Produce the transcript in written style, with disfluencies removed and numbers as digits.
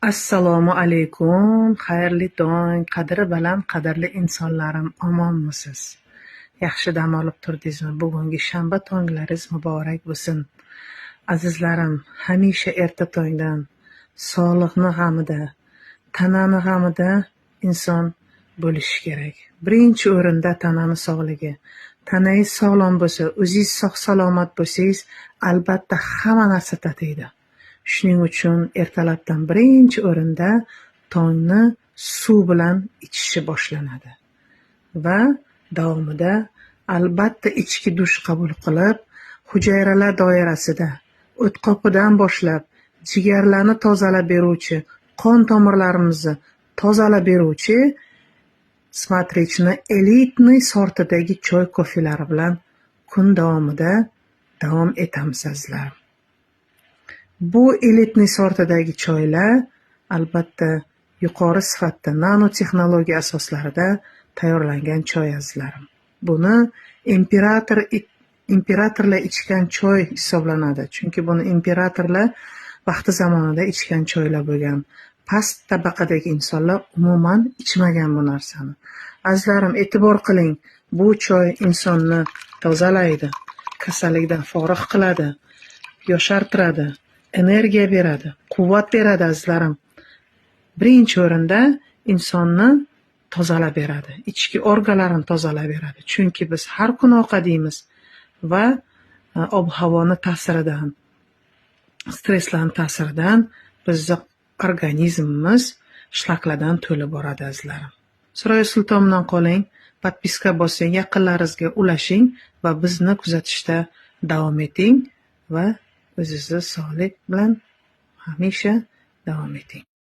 Assalomu alaykum, xayrli tong, qadri baland, qadrli insonlarim, omonmisiz? Yaxshi dam olib turdingizmi? Bugungi shanba tonglaringiz muborak bo'lsin. Azizlarim, hamisha erta tongdan sog'liqni g'amida, tanani g'amida inson bo'lishi kerak. Birinchi o'rinda tanani sog'ligi. Tanangiz sog'lom bo'lsa, o'zingiz sog'-salomat bo'lsangiz, albatta hamma narsa tatiydi. Shuning uchun ertalabdan birinchi o'rinda tongni suv bilan ichishni boshlanadi va davomida albatta ichki dush qabul qilib, hujayralar doirasida o'tqopidan boshlab jigarlarni tozalab beruvchi, qon tomirlarimizni tozalab beruvchi смотричni elitniy sortidagi choy kofelari bilan kun davomida davom etamiz azizlar. Bu elitniy sortidagi choylar albatta yuqori sifatda nanotexnologiya asoslarida tayyorlangan choy azizlarim. Buni imperatorlar ichgan choy hisoblanadi. Chunki buni imperatorlar vaqti zamonida ichgan choylar bo'lgan. Past tabaqadagi insonlar umuman ichmagan bu narsani. Azizlarim, e'tibor qiling, bu choy insonni tozalaydi, kasallikdan forig' qiladi, yoshartiradi, energiya beradi, quvvat beradi azizlarim. Birinchi o'rinda insonni tozalab beradi, ichki organlarini tozalab beradi. Chunki biz har kuni ovqat yeymiz va ob-havoni ta'siridan, stresslarning ta'siridan bizni organizmimiz shlaklardan to'lib boradi azizlarim. Suroy Sulton bilan qoling, podpiska bosing, yaqinlaringizga ulashing va bizni kuzatishda davom eting va o'zingizni sog'lik bilan hamisha davom eting.